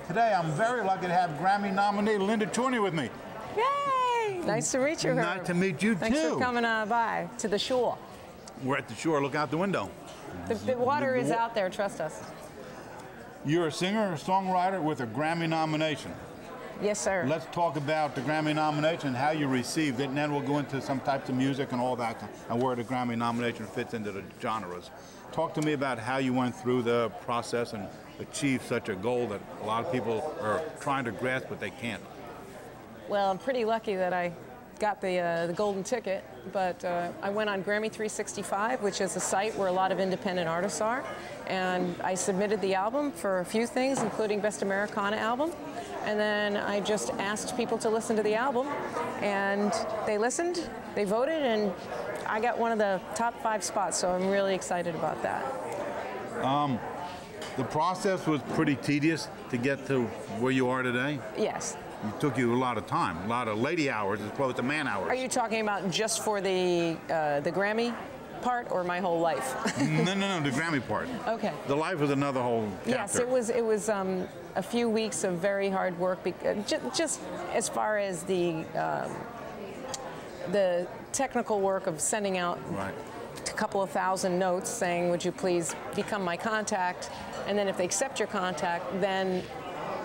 Today, I'm very lucky to have Grammy nominee Linda Chorney with me. Yay! Nice to meet you, Herb. Nice to meet you, Thanks for coming by to the shore. We're at the shore. Look out the window. The water is out there, trust us. You're a singer, a songwriter with a Grammy nomination. Yes, sir. Let's talk about the Grammy nomination, how you received it, and then we'll go into some types of music and all that, and where the Grammy nomination fits into the genres. Talk to me about how you went through the process and achieved such a goal that a lot of people are trying to grasp, but they can't. Well, I'm pretty lucky that I got the golden ticket, but I went on Grammy 365, which is a site where a lot of independent artists are, and I submitted the album for a few things, including Best Americana Album, and then I just asked people to listen to the album, and they listened, they voted, and I got one of the top 5 spots, so I'm really excited about that. The process was pretty tedious to get to where you are today? Yes. It took you a lot of time, a lot of lady hours as opposed to man hours. Are you talking about just for the Grammy part or my whole life? No, the Grammy part. Okay. The life was another whole chapter. Yes, it was a few weeks of very hard work, just as far as the technical work of sending out a couple of thousand notes saying, would you please become my contact? And then if they accept your contact, then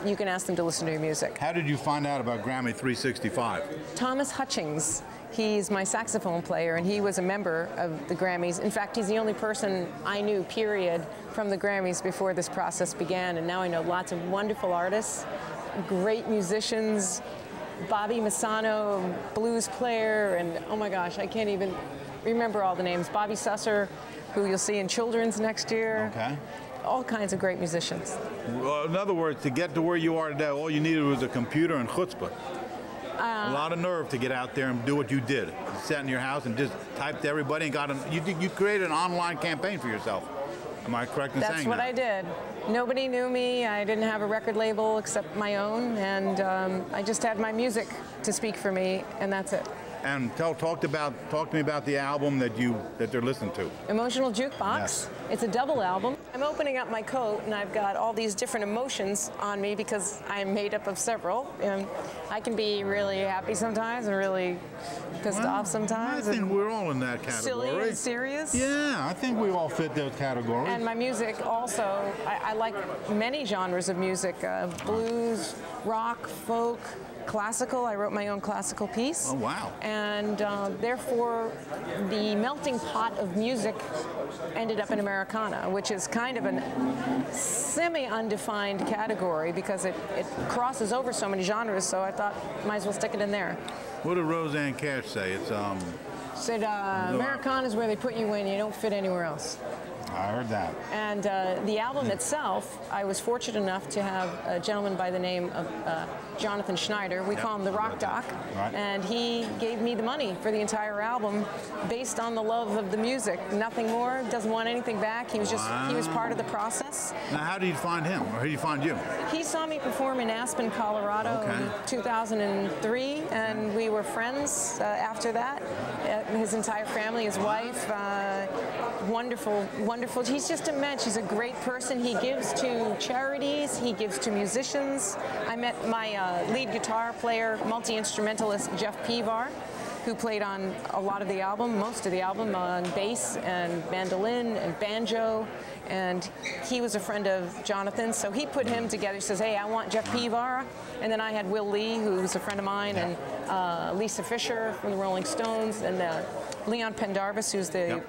you can ask them to listen to your music. How did you find out about Grammy 365? Thomas Hutchings, he's my saxophone player, and he was a member of the Grammys. In fact, he's the only person I knew, period, from the Grammys before this process began, and now I know lots of wonderful artists, great musicians, Bobby Massano, blues player, and oh my gosh, I can't even remember all the names. Bobby Susser, who you'll see in Children's next year. Okay. All kinds of great musicians. Well, in other words, to get to where you are today, all you needed was a computer and chutzpah. A lot of nerve to get out there and do what you did. You sat in your house and just typed to everybody and got them. You created an online campaign for yourself. Am I correct in saying that? That's what I did. Nobody knew me. I didn't have a record label except my own, and I just had my music to speak for me, and that's it. And talk to me about the album that they're listening to. Emotional Jukebox. Yes. It's a double album. I'm opening up my coat, and I've got all these different emotions on me because I'm made up of several. And I can be really happy sometimes and really pissed off sometimes. I think we're all in that category. Silly and serious. Yeah, I think we all fit those categories. And my music also, I like many genres of music, blues, rock, folk, classical. I wrote my own classical piece. Oh, wow. And therefore, the melting pot of music ended up in Americana, which is kind of a semi-undefined category because it crosses over so many genres, so I thought might as well stick it in there. What did Roseanne Cash say? It's said Americana is where they put you in, you don't fit anywhere else. I heard that. And the album itself, I was fortunate enough to have a gentleman by the name of Jonathan Schneider. We call him the Rock Doc. Right. And he gave me the money for the entire album based on the love of the music. Nothing more, doesn't want anything back. He was just, he was part of the process. Now, how did you find him, or how did you find you? He saw me perform in Aspen, Colorado in 2003, and we were friends after that. His entire family, his wife, wonderful. He's just a mensch. He's a great person. He gives to charities. He gives to musicians. I met my lead guitar player, multi-instrumentalist Jeff Pevar, who played on a lot of the album, most of the album, on bass and mandolin and banjo. And he was a friend of Jonathan, so he put him together. He says, hey, I want Jeff Pevar. And then I had Will Lee, who was a friend of mine, and Lisa Fisher from the Rolling Stones, and Leon Pendarvis, who's the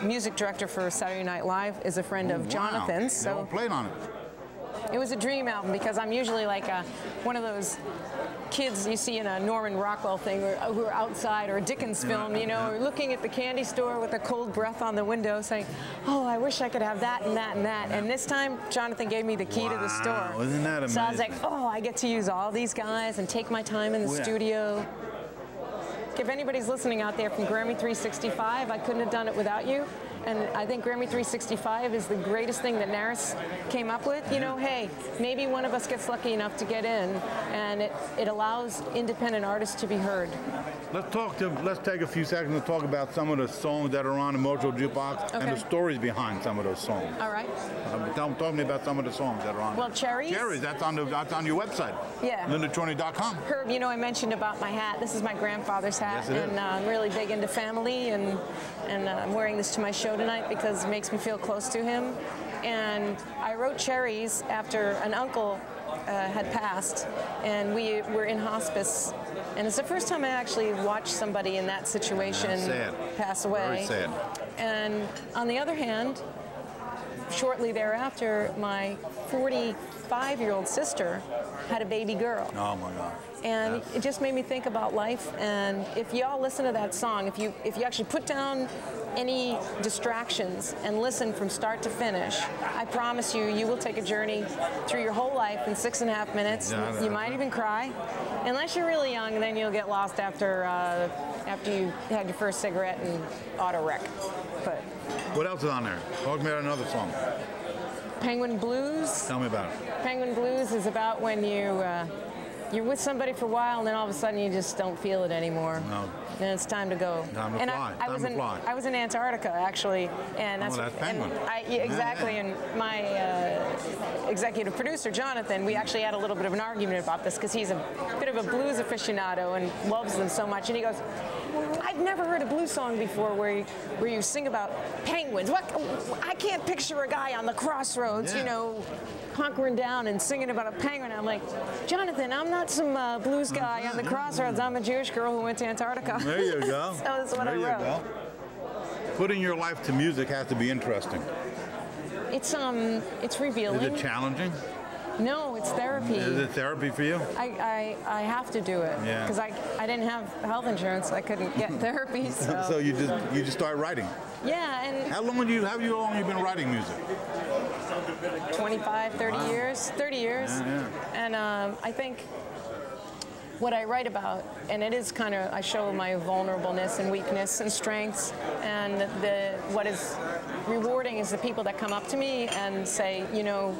music director for Saturday Night Live, is a friend of Jonathan's. So they all played on it. It was a dream album because I'm usually like one of those kids you see in a Norman Rockwell thing who are outside, or a Dickens film, you know, or looking at the candy store with a cold breath on the window saying, oh, I wish I could have that and that and that. And this time, Jonathan gave me the key to the store. Isn't that amazing? So I was like, oh, I get to use all these guys and take my time in the studio. If anybody's listening out there from Grammy 365, I couldn't have done it without you. And I think Grammy 365 is the greatest thing that Naris came up with. You know, hey, maybe one of us gets lucky enough to get in, and it allows independent artists to be heard. Let's take a few seconds to talk about some of the songs that are on Emotional Jukebox and the stories behind some of those songs. All right. Talk to me about some of the songs that are on. Well, Cherries. Cherries, that's on your website. Yeah. LindaChorney.com. Herb, you know I mentioned about my hat. This is my grandfather's hat, yes, and I'm really big into family, and I'm wearing this to my show tonight because it makes me feel close to him. And I wrote Cherries after an uncle had passed, and we were in hospice, and it's the first time I actually watched somebody in that situation pass away. Very sad. And on the other hand, shortly thereafter, my 45-year-old sister had a baby girl. Oh my God. And it just made me think about life. And if y'all listen to that song, if you actually put down any distractions and listen from start to finish, I promise you, you will take a journey through your whole life in 6.5 minutes. You might even cry. Unless you're really young, then you'll get lost after you had your first cigarette and auto wreck. But what else is on there? Talk me about another song. Penguin Blues. Tell me about it. Penguin Blues is about when you're with somebody for a while, and then all of a sudden you just don't feel it anymore. No. Then it's time to go. Time to fly. I was in Antarctica actually, and that's Penguin. Exactly. And my executive producer Jonathan, we actually had a little bit of an argument about this because he's a bit of a blues aficionado and loves them so much. And he goes, "I've never heard a blues song before where you sing about penguins. What? I can't picture a guy on the crossroads, you know, hunkering down and singing about a penguin." I'm like, "Jonathan, I'm not some blues guy on the crossroads. I'm a Jewish girl who went to Antarctica." There you go. So that's what I wrote. Go. Putting your life to music has to be interesting. It's revealing. Is it challenging? No, it's therapy. Is it therapy for you? I have to do it because I didn't have health insurance. I couldn't get therapy. So you just start writing. Yeah, and how long have you been writing music? 25, 30 years. 30 years. Yeah. And I think what I write about, and it is kind of, I show my vulnerableness and weakness and strengths, and what is rewarding is the people that come up to me and say, you know,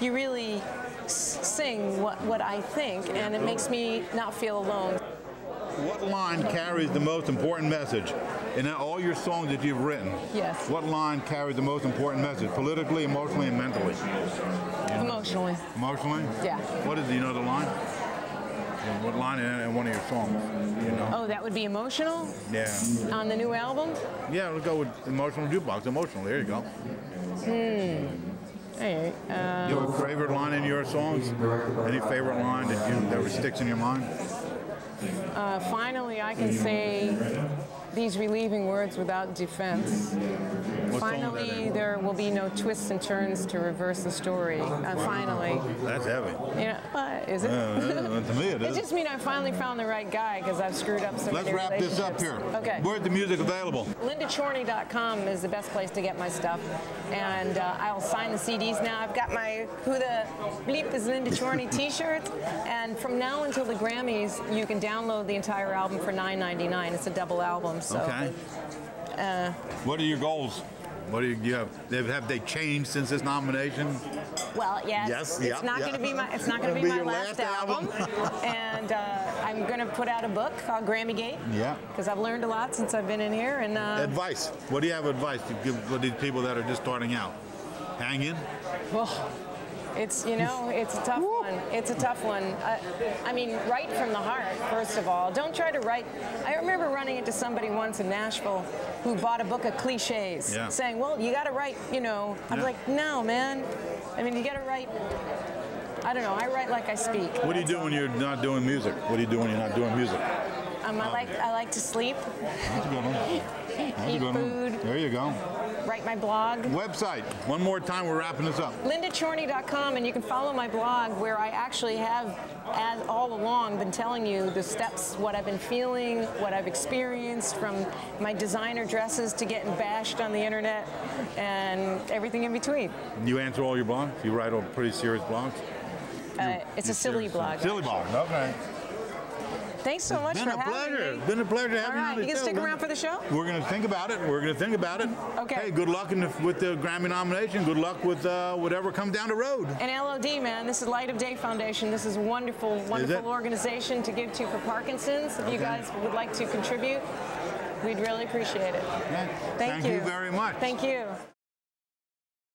you really sing what I think, and it makes me not feel alone. What line carries the most important message in all your songs that you've written? Yes. What line carries the most important message, politically, emotionally, and mentally? Emotionally. Emotionally? Yeah. What is, do you know the line? What line in one of your songs? You know? Oh, that would be emotional? Yeah. On the new album? Yeah, let's go with Emotional Jukebox. Emotional, there you go. Hey, you have a favorite line in your songs? Any favorite line that sticks in your mind? Finally, I can say these relieving words without defense. Finally, there will be no twists and turns to reverse the story. Finally. That's heavy. You know, is it? To me it is. It just means I finally found the right guy because I've screwed up so many relationships. Let's wrap this up here. Okay. Where's the music available? LindaChorney.com is the best place to get my stuff. And I'll sign the CDs now. I've got my Who the Bleep is Linda Chorney t-shirt. And from now until the Grammys, you can download the entire album for $9.99. It's a double album. So, okay. What are your goals? What do you have? Have they changed since this nomination? Well, yes. It's not going to be my. It's not going to be my last album. And I'm going to put out a book called Grammygate. Yeah. Because I've learned a lot since I've been in here. And advice. What do you have advice to give for these people that are just starting out? Hang in. Well. It's, you know, it's a tough one. It's a tough one. I mean, write from the heart, first of all. Don't try to write. I remember running into somebody once in Nashville who bought a book of cliches, saying, well, you got to write, you know. I'm like, no, man. I mean, you got to write. I don't know. I write like I speak. What do you do when you're not doing music? What do you do when you're not doing music? I like to sleep. That's a good one. Eat food. There you go. Write my blog. Website. One more time, we're wrapping this up. LindaChorney.com, and you can follow my blog where I actually have, all along, been telling you the steps, what I've been feeling, what I've experienced, from my designer dresses to getting bashed on the internet, and everything in between. You answer all your blogs? You write all pretty serious blogs? It's a silly blog. Silly blog, okay. Thanks so much for having me. It's been a pleasure having you on the show. You can stick around for the show? We're going to think about it. Okay. Hey, good luck with the Grammy nomination. Good luck with whatever comes down the road. And LOD, man, this is Light of Day Foundation. This is a wonderful, wonderful organization to give to for Parkinson's. If you guys would like to contribute, we'd really appreciate it. Okay. Thank you very much. Thank you.